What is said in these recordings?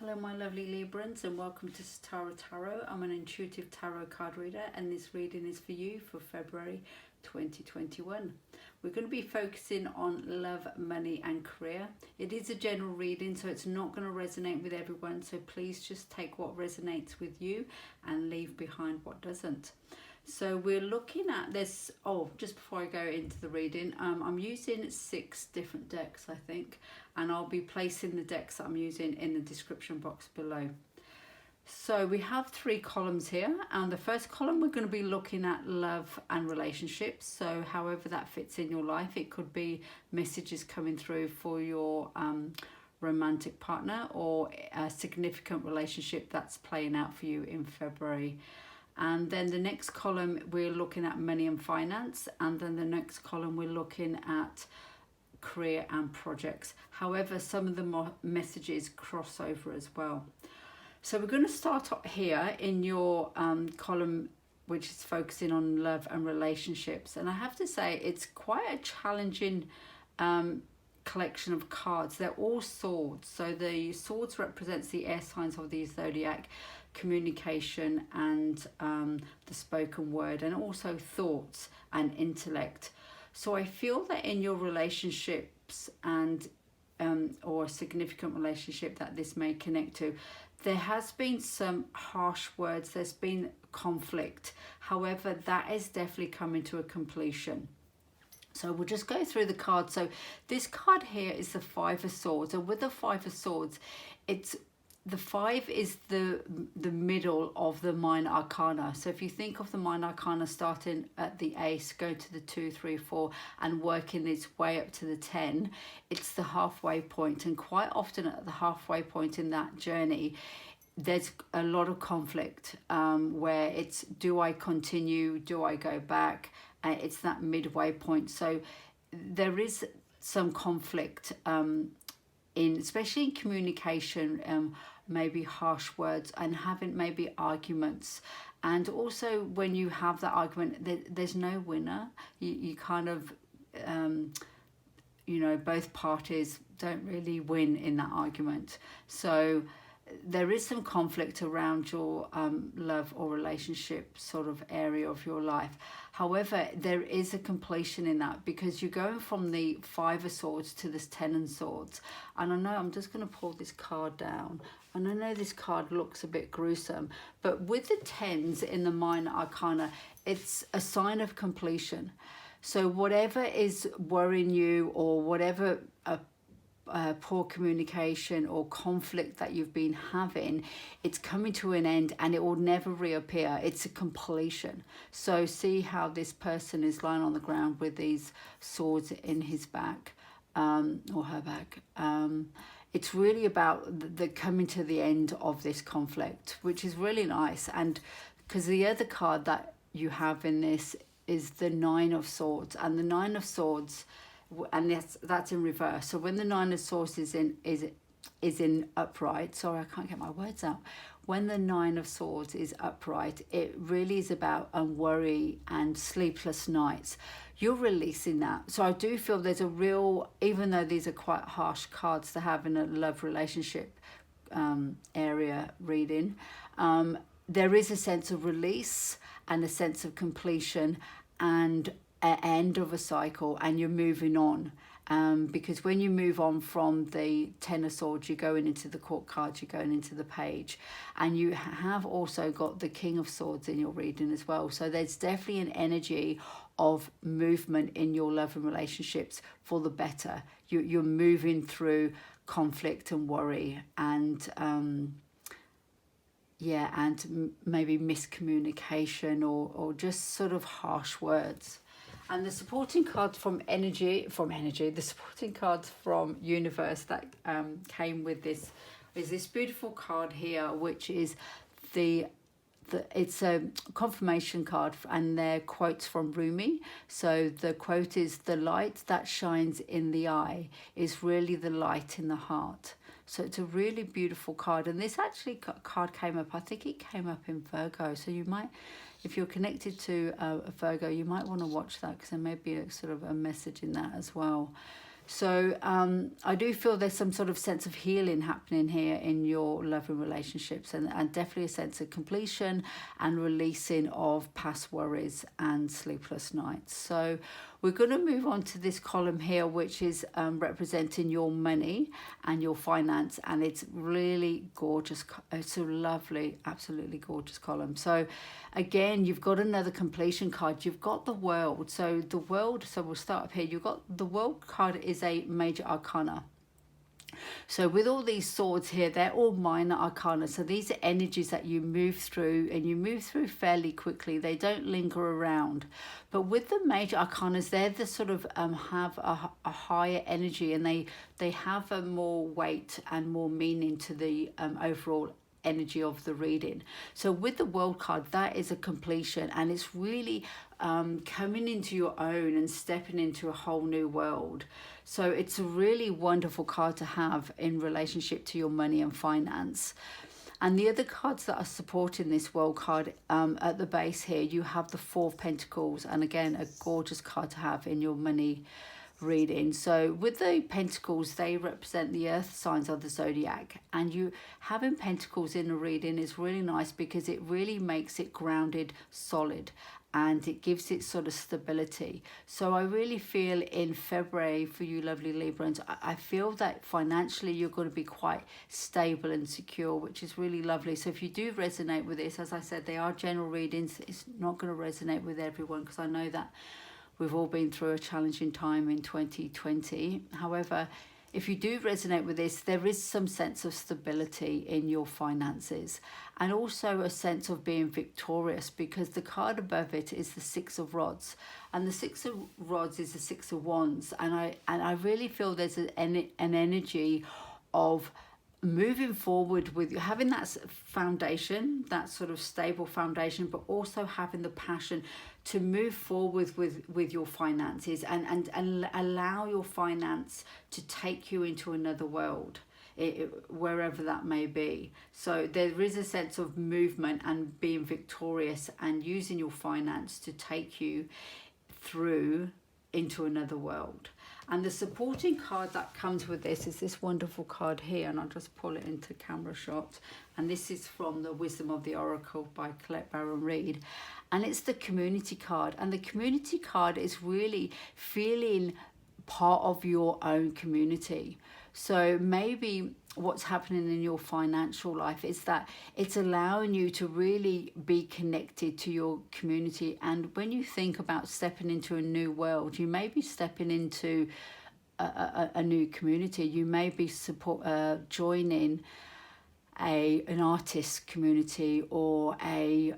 Hello my lovely Librans and welcome to Satara Tarot. I'm an intuitive tarot card reader and this reading is for you for February 2021. We're going to be focusing on love, money and career. It is a general reading, so it's not going to resonate with everyone, so please just take what resonates with you and leave behind what doesn't. So we're looking at this, just before I go into the reading, I'm using 6 different decks I think, and I'll be placing the decks that I'm using in the description box below. So we have 3 columns here, and the first column we're going to be looking at love and relationships. So however that fits in your life, it could be messages coming through for your romantic partner or a significant relationship that's playing out for you in February. And then the next column we're looking at money and finance, and then the next column we're looking at career and projects. However, some of the messages cross over as well. So we're going to start up here in your column which is focusing on love and relationships, and I have to say it's quite a challenging collection of cards. They're all swords, so the swords represents the air signs of the zodiac, communication and the spoken word, and also thoughts and intellect. So I feel that in your relationships and or a significant relationship that this may connect to, there has been some harsh words, there's been conflict. However, that is definitely coming to a completion. So we'll just go through the cards. So this card here is the 5 of Swords, and with the 5 of Swords, it's the 5 is the middle of the minor arcana. So if you think of the minor arcana starting at the ace, go to the 2, 3, 4 and working its way up to the 10, it's the halfway point. And quite often at the halfway point in that journey, there's a lot of conflict where it's, do I continue, do I go back? It's that midway point. So there is some conflict especially in communication, maybe harsh words, and having maybe arguments. And also when you have that argument, there's no winner. You kind of both parties don't really win in that argument. So there is some conflict around your love or relationship sort of area of your life. However, there is a completion in that, because you're going from the 5 of Swords to this 10 of Swords. And I know I'm just going to pull this card down. And I know this card looks a bit gruesome, but with the 10s in the minor arcana, it's a sign of completion. So whatever is worrying you, or whatever poor communication or conflict that you've been having, it's coming to an end and it will never reappear. It's a completion. So see how this person is lying on the ground with these swords in his back or her back. It's really about the coming to the end of this conflict, which is really nice. And because the other card that you have in this is the 9 of Swords, and the 9 of Swords, and that's in reverse. So when the 9 of Swords is in upright, sorry, I can't get my words out. When the 9 of Swords is upright, it really is about worry and sleepless nights. You're releasing that. So I do feel there's a real, even though these are quite harsh cards to have in a love relationship area reading, there is a sense of release and a sense of completion and an end of a cycle, and you're moving on. Because when you move on from the 10 of Swords, you're going into the Court cards, you're going into the Page, and you have also got the King of Swords in your reading as well. So there's definitely an energy of movement in your love and relationships for the better. You're moving through conflict and worry and and maybe miscommunication or just sort of harsh words. And the supporting cards from energy, the supporting cards from universe that came with this is this beautiful card here, which is it's a confirmation card, and they're quotes from Rumi. So the quote is, "The light that shines in the eye is really the light in the heart." So it's a really beautiful card, and this actually card came up, I think it came up in Virgo, so you might, if you're connected to a Virgo, you might want to watch that, because there may be a sort of a message in that as well. So I do feel there's some sort of sense of healing happening here in your love and relationships, and definitely a sense of completion and releasing of past worries and sleepless nights. So we're going to move on to this column here, which is representing your money and your finance, and it's really gorgeous. It's a lovely, absolutely gorgeous column. So again, you've got another completion card. You've got the World. So the World, so we'll start up here. You've got the World card is a major arcana. So with all these swords here, they're all minor arcana. So these are energies that you move through, and you move through fairly quickly. They don't linger around. But with the major arcanas, they're the sort of have a higher energy, and they have a more weight and more meaning to the overall energy of the reading. So with the World card, that is a completion, and it's really coming into your own and stepping into a whole new world. So it's a really wonderful card to have in relationship to your money and finance. And the other cards that are supporting this World card, at the base here, you have the Four of Pentacles, and again, a gorgeous card to have in your money reading. So with the Pentacles, they represent the earth signs of the zodiac, and you having Pentacles in a reading is really nice because it really makes it grounded, solid, and it gives it sort of stability. So I really feel in February for you lovely Librans, I feel that financially you're going to be quite stable and secure, which is really lovely. So if you do resonate with this, as I said, they are general readings. It's not going to resonate with everyone because I know that we've all been through a challenging time in 2020. However, if you do resonate with this, there is some sense of stability in your finances, and also a sense of being victorious, because the card above it is the Six of Rods, and the Six of Rods is the Six of Wands, and I really feel there's an energy of moving forward with having that foundation, that sort of stable foundation, but also having the passion to move forward with your finances and allow your finance to take you into another world, wherever that may be. So there is a sense of movement and being victorious and using your finance to take you through into another world. And the supporting card that comes with this is this wonderful card here, and I'll just pull it into camera shot. And this is from the Wisdom of the Oracle by Colette Baron-Reid, and it's the community card. And the community card is really feeling part of your own community. So maybe what's happening in your financial life is that it's allowing you to really be connected to your community. And when you think about stepping into a new world, you may be stepping into a new community. You may be joining an artist community, or a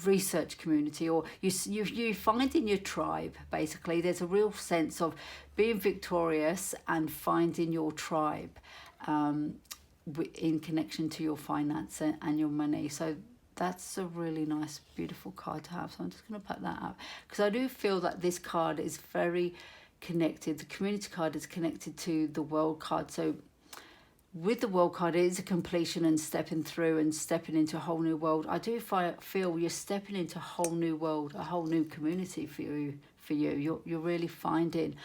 research community, or you find in your tribe. Basically, there's a real sense of being victorious and finding your tribe in connection to your finance and your money. So that's a really nice, beautiful card to have. So I'm just going to put that up because I do feel that this card is very connected. The community card is connected to the World card. So with the World card, it is a completion and stepping through and stepping into a whole new world. I do feel you're stepping into a whole new world, a whole new community for you. You're really finding,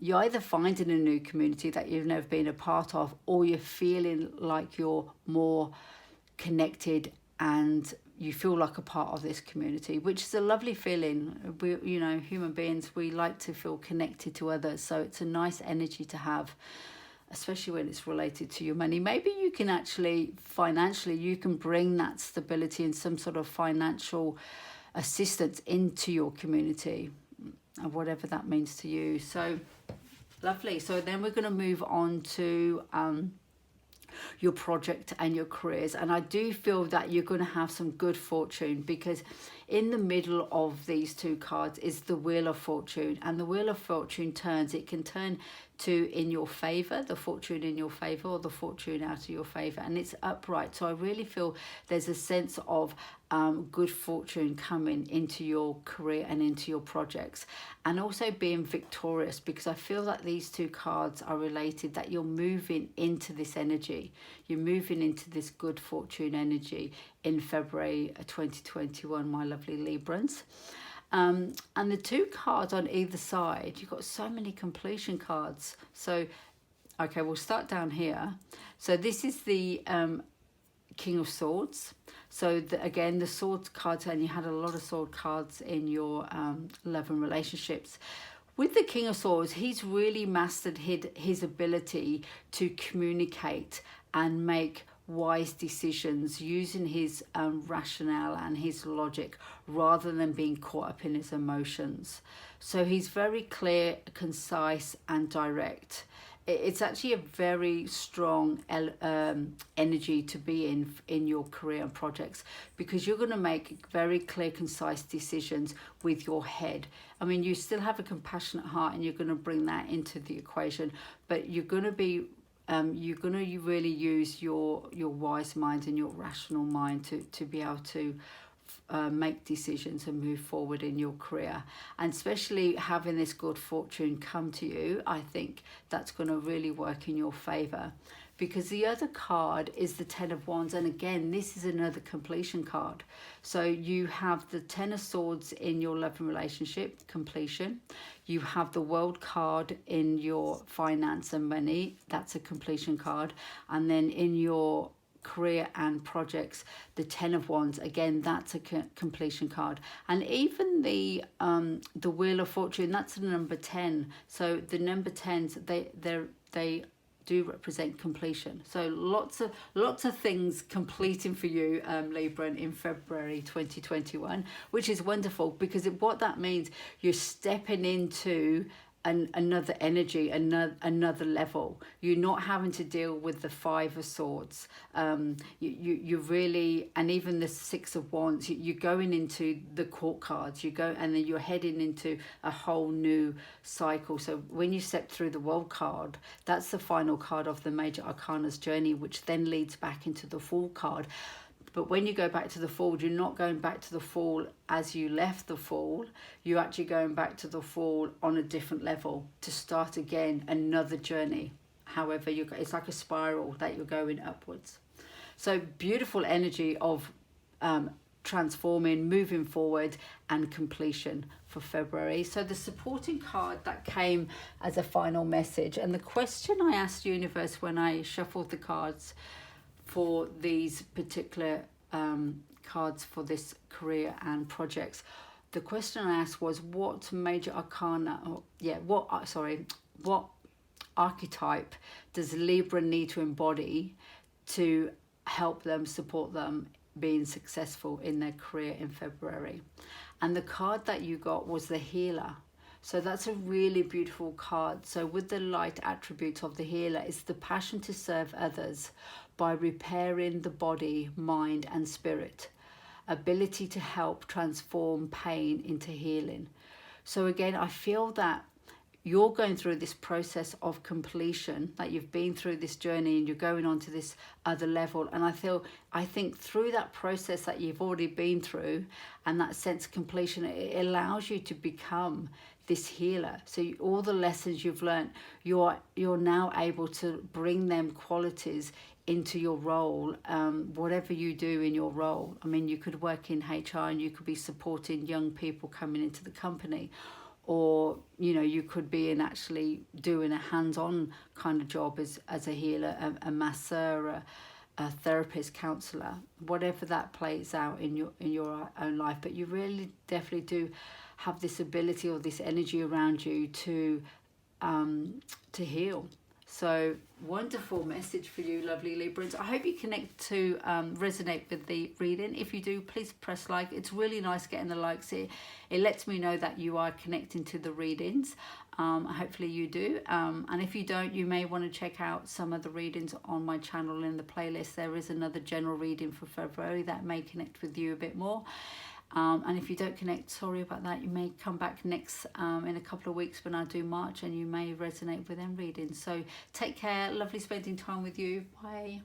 you're either finding a new community that you've never been a part of, or you're feeling like you're more connected and you feel like a part of this community, which is a lovely feeling. We, human beings, we like to feel connected to others. So it's a nice energy to have, especially when it's related to your money. Maybe you can actually, financially, you can bring that stability and some sort of financial assistance into your community, and whatever that means to you. So lovely. So then we're going to move on to your project and your careers. And I do feel that you're going to have some good fortune, because in the middle of these two cards is the Wheel of Fortune, and the Wheel of Fortune turns. It can turn to in your favor, the fortune in your favor, or the fortune out of your favor, and it's upright. So I really feel there's a sense of good fortune coming into your career and into your projects, and also being victorious, because I feel that these two cards are related, that you're moving into this energy. You're moving into this good fortune energy in February 2021, my lovely Librans. And the two cards on either side, you've got so many completion cards. So, okay, we'll start down here. So this is the King of Swords. So again, the sword cards, and you had a lot of sword cards in your love and relationships. With the King of Swords, he's really mastered his ability to communicate and make wise decisions using his rationale and his logic rather than being caught up in his emotions. So he's very clear, concise and direct. It's actually a very strong energy to be in your career and projects, because you're going to make very clear, concise decisions with your head. I mean, you still have a compassionate heart and you're going to bring that into the equation, but you're going to be you really use your wise mind and your rational mind to be able to make decisions and move forward in your career. And especially having this good fortune come to you, I think that's going to really work in your favor. Because the other card is the Ten of Wands, and again, this is another completion card. So you have the Ten of Swords in your love and relationship, completion. You have the World card in your finance and money, that's a completion card. And then in your career and projects, the Ten of Wands, again, that's a completion card. And even the Wheel of Fortune, that's the number 10. So the number 10s, they do represent completion. So lots of things completing for you, Libra, in February 2021, which is wonderful, because what that means, you're stepping into another energy, another level. You're not having to deal with the Five of Swords. You really, and even the Six of Wands, you're going into the Court cards. And then you're heading into a whole new cycle. So when you step through the World card, that's the final card of the Major Arcana's journey, which then leads back into the Fool card. But when you go back to the Fool, you're not going back to the Fool as you left the Fool. You're actually going back to the Fool on a different level to start again, another journey. However, it's like a spiral that you're going upwards. So beautiful energy of transforming, moving forward, and completion for February. So the supporting card that came as a final message, and the question I asked Universe when I shuffled the cards for these particular cards for this career and projects, the question I asked was, what major arcana, what archetype does Libra need to embody to help them, support them being successful in their career in February? And the card that you got was the Healer. So that's a really beautiful card. So with the light attributes of the Healer, it's the passion to serve others by repairing the body, mind and spirit. Ability to help transform pain into healing. So again, I feel that you're going through this process of completion, that you've been through this journey and you're going on to this other level. And I think through that process that you've already been through and that sense of completion, it allows you to become this healer. So all the lessons you've learned, you're now able to bring them qualities into your role, whatever you do in your role. I mean, you could work in HR and you could be supporting young people coming into the company, or you could be in actually doing a hands-on kind of job as a healer, a masseur, a therapist, counsellor, whatever that plays out in your own life. But you really definitely do have this ability or this energy around you to heal. So wonderful message for you, lovely Librans. I hope you connect to resonate with the reading. If you do, please press like. It's really nice getting the likes here. It lets me know that you are connecting to the readings. Hopefully you do. And if you don't, you may want to check out some of the readings on my channel in the playlist. There is another general reading for February that may connect with you a bit more. And if you don't connect, sorry about that. You may come back next in a couple of weeks when I do March, and you may resonate with them readings. So take care. Lovely spending time with you. Bye.